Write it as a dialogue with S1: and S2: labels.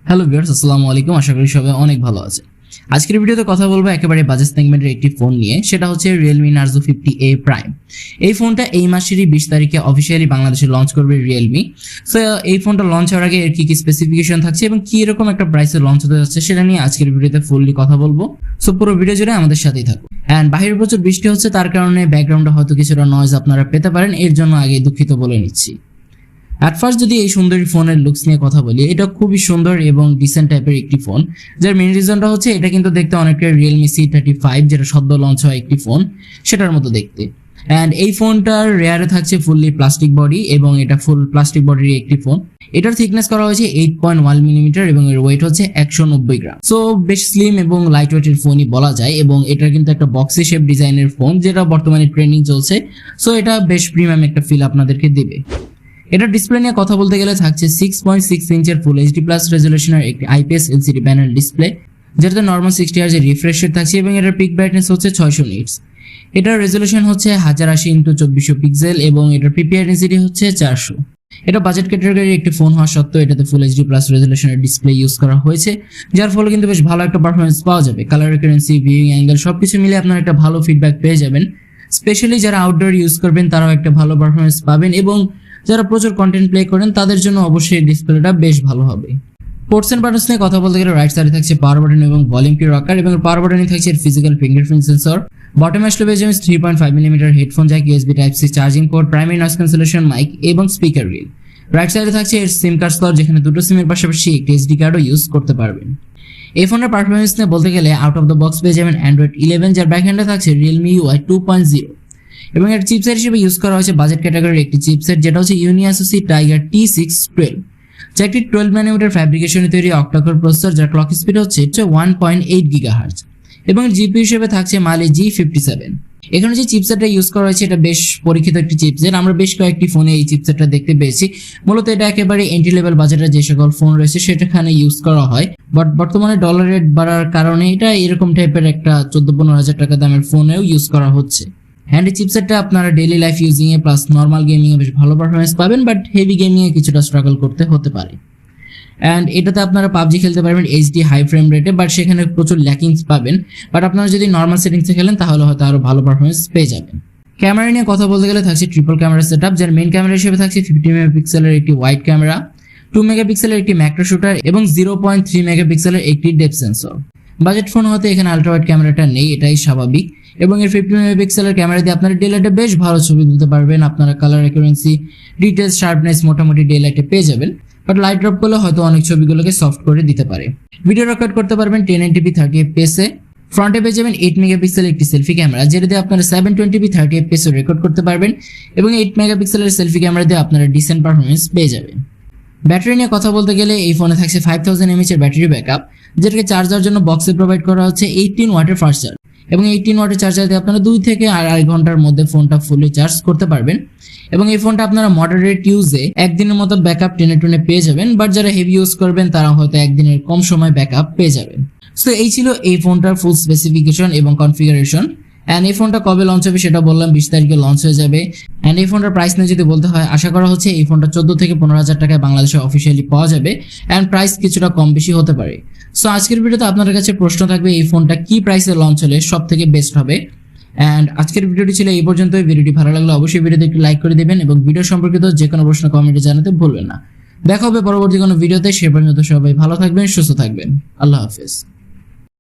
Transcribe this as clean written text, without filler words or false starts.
S1: Hello viewers, আসসালামু আলাইকুম। আশা করি সবাই অনেক ভালো আছে। আজকের ভিডিওতে কথা বলবো একেবারে বাজেট সেগমেন্টের একটি ফোন নিয়ে, সেটা হচ্ছে Realme Narzo 50A Prime। এই ফোনটা এই মাসেরই 20 তারিখে অফিসিয়ালি বাংলাদেশে লঞ্চ করবে Realme। সো এই ফোনটা লঞ্চ হওয়ার আগে এর কি কি স্পেসিফিকেশন থাকছে এবং কি এরকম একটা প্রাইসে লঞ্চ হতে যাচ্ছে সেটা নিয়ে আজকের ভিডিওতে ফুললি কথা বলবো। সো পুরো ভিডিও জুড়ে আমাদের সাথেই থাকুন। এন্ড বাইরের প্রচুর বৃষ্টি হচ্ছে, তার কারণে ব্যাকগ্রাউন্ডে হয়তো কিছুটা নয়েজ আপনারা পেতে পারেন, এর জন্য আগে দুঃখিত বলে নিচ্ছি। অ্যাট ফার্স্ট যদি এই সুন্দরী ফোনের লুকস নিয়ে কথা বলি, এটা খুবই সুন্দর এবং ডিসেন্ট টাইপের একটি ফোন, যার মেইন রিজনটা হচ্ছে এটা কিন্তু দেখতে অনেকটা Realme C35 যেটা সদ্য লঞ্চ হয় একটি ফোন সেটার মতো দেখতে। অ্যান্ড এই ফোনটার রেয়ারে থাকছে ফুললি প্লাস্টিক বডি এবং এটা ফুল প্লাস্টিক বডির একটি ফোন। এটার থিকনেস করা হয়েছে 8.1 মিলিমিটার এবং এর ওয়েট হচ্ছে 190 গ্রাম। সো বেশ স্লিম এবং লাইট ওয়েটের ফোনই বলা যায়, এবং এটা কিন্তু একটা বক্সি শেপ ডিজাইনের ফোন যেটা বর্তমানে ট্রেন্ডিং চলছে। সো এটা বেশ প্রিমিয়াম একটা ফিল আপনাদেরকে দেবে। এটা ডিসপ্লে নিয়ে কথা বলতে গেলে থাকছে 6.6 ইঞ্চের ফুল এইচডি প্লাস রেজলিউশনের একটি IPS LCD প্যানেল ডিসপ্লে, যেটাতে নর্মাল 60 হার্জ রিফ্রেশ রেট থাকছে এবং এটার পিক ব্রাইটনেস হচ্ছে 600 নিটস। এটার রেজলিউশন হচ্ছে 1080x2400 পিক্সেল এবং এটার PPI ডেনসিটি হচ্ছে 400। এটা বাজেট ক্যাটাগরির একটি ফোন হওয়া সত্ত্বেও এটাতে ফুল এইচডি প্লাস রেজলিউশনের ডিসপ্লে ইউজ করা হয়েছে, যার ফলে কিন্তু বেশ ভালো একটা পারফরমেন্স পাওয়া যাবে। কালার অ্যাকুরেন্সি, ভিউইং অ্যাঙ্গেল সবকিছু মিলে আপনারা একটা ভালো ফিডব্যাক পেয়ে যাবেন। স্পেশালি যারা আউটডোর ইউজ করবেন তারাও একটা ভালো পারফরমেন্স পাবেন, এবং যারা প্রচুর কন্টেন্ট প্লে করেন তাদের জন্য অবশ্যই ডিসপ্লেটা বেশ ভালো হবে। পোর্টস এন্ড বাটনস নিয়ে কথা বলতে গেলে রাইট সাইডে থাকছে পাওয়ার বাটন এবং ভলিউম কি রকার, এবং পাওয়ার বাটনে থাকছে ফিজিক্যাল ফিঙ্গারপ্রিন্ট সেন্সর। বটমে আসলে পেয়ে যাবেন 3.5 millimetre headphone jack, USB Type-C charging port, primary noise cancellation mic এবং স্পিকার রিল। রাইট সাইডে থাকছে এর সিম কার্ড স্লট, যেখানে দুটো সিমের পাশাপাশি একটি SD কার্ডও ইউজ করতে পারবেন। এই ফোনের পারফরমেন্স নিয়ে বলতে গেলে আউট অফ দ্য বক্স পেয়ে যাবেন Android 11, যার ব্যাকএন্ডে থাকছে Realme UI 2.0 এবং এর চিপসেট হিসেবে ইউজ করা হয়েছে বাজেট ক্যাটাগরির একটি চিপসেট, যেটা হচ্ছে ইউনিয়াসোসি টাইগার T612, যা একটি 12 ন্যানোমিটার ফ্যাব্রিকেশনে তৈরি অক্টাকোর প্রসেসর, যার ক্লক স্পিড হচ্ছে 1.8 গিগাহার্টজ এবং জিপিইউ হিসেবে থাকছে Maeen G57। এখানে যে চিপসেটটা ইউজ করা হয়েছে এটা বেশ পরীক্ষিত একটি চিপসেট, আমরা বেশ কয়েকটি ফোনে এই চিপসেটটা দেখতে পেয়েছি। মূলত এটা একেবারে এন্ট্রি লেভেল বাজেটের যে সকল ফোন রয়েছে সেটাখানে ইউজ করা হয়, বাট বর্তমানে ডলার রেট বাড়ার কারণে এটা এরকম টাইপের একটা 14-15 হাজার টাকা দামের ফোনেও ইউজ করা হচ্ছে। হ্যান্ড চিপসেটটা আপনারা daily life using a plus normal gaming এ বেশ ভালো পারফরমেন্স পাবেন, বাট হেভি গেমিং এ কিছুটা স্ট্রাগল করতে হতে পারে। অ্যান্ড এটাতে আপনারা পাবজি খেলতে পারবেন HD হাই ফ্রেম রেটে, বাট সেখানে প্রচুর ল্যাকিংস পাবেন। বাট আপনারা যদি নর্মাল সেটিংসে খেলেন তাহলে হয়তো আরো ভালো পারফরমেন্স পেয়ে যাবেন। ক্যামেরা নিয়ে কথা বলতে গেলে থাকছে ট্রিপল ক্যামেরা সেটআপ, যার মেইন ক্যামেরা হিসেবে থাকছে 50 মেগাপিক্সেলের একটি ওয়াইড ক্যামেরা, 2 মেগাপিক্সেলের একটি ম্যাক্রো শুটার এবং 0.3 মেগাপিক্সেলের একটি ডেপথ সেন্সর। বাজেট ফোন হতে এখানে আলট্রা ওয়াইড ক্যামেরাটা নেই, এটাই স্বাভাবিক, এবং এর 50 মেগাপিক্সেলের ক্যামেরা দিয়ে আপনারা ডে লাইটে বেশ ভালো ছবি তুলতে পারবেন। আপনারা কালার অ্যাকুরেন্সি, ডিটেলস, শার্পনেস মোটামুটি ডে লাইটে পেয়ে যাবেন, বাট লাইট ড্রপ করলে হয়তো অনেক ছবিগুলোকে সফট করে দিতে পারে। ভিডিও রেকর্ড করতে পারবেন 1080p 30fps এ। ফ্রন্টে পেয়ে যাবেন 8 মেগাপিক্সেলের একটি সেলফি ক্যামেরা, যেটা দিয়ে আপনারা 720p 30fps এ রেকর্ড করতে পারবেন, এবং 8 মেগাপিক্সেলের সেলফি ক্যামেরা দিয়ে আপনারা ডিসেন্ট পারফরমেন্স পেয়ে যাবেন। ব্যাটারি নিয়ে কথা বলতে গেলে এই ফোনে থাকছে 5000 mAh এর ব্যাটারি ব্যাকআপ, যেটাকে চার্জ দেওয়ার জন্য বক্সে প্রোভাইড করা হচ্ছে 18 ওয়াটের ফাস্ট চার্জ, এবং 18 ওয়াটের চার্জার দিয়ে আপনারা 2 থেকে 2.5 ঘন্টার মধ্যে ফোনটা ফুলি চার্জ করতে পারবেন। এবং এই ফোনটা আপনারা মডারেট ইউজে একদিনের মতো ব্যাকআপ টেনে পেয়ে যাবেন, বাট যারা হেভি ইউজ করবেন তারা হয়তো একদিনের কম সময় ব্যাকআপ পেয়ে যাবেন। সো এই ছিল এই ফোনটার ফুল স্পেসিফিকেশন এবং কনফিগারেশন। অ্যান্ড এই ফোনটা কবে লঞ্চ হবে সেটা বললাম, 20 তারিখে লঞ্চ হয়ে যাবে। অ্যান্ড এই ফোনটার প্রাইস নিয়ে যদি বলতে হয়, আশা করা হচ্ছে এই ফোনটা 14 থেকে 15 হাজার টাকায় বাংলাদেশে অফিসিয়ালি পাওয়া যাবে, অ্যান্ড প্রাইস কিছুটা কম বেশি হতে পারে। সো আজকের ভিডিওতে আপনাদের কাছে প্রশ্ন থাকবে, এই ফোনটা কি প্রাইসে লঞ্চ হলে সব থেকে বেস্ট হবে। অ্যান্ড আজকের ভিডিওটি ছিল এই পর্যন্তই। ভিডিওটি ভালো লাগলে অবশ্যই ভিডিওতে একটি লাইক করে দেবেন এবং ভিডিও সম্পর্কিত যে কোনো প্রশ্ন কমেন্টে জানাতে ভুলবেন না। দেখা হবে পরবর্তী কোনো ভিডিওতে, সে পর্যন্ত সবাই ভালো থাকবেন, সুস্থ থাকবেন। আল্লাহ হাফেজ।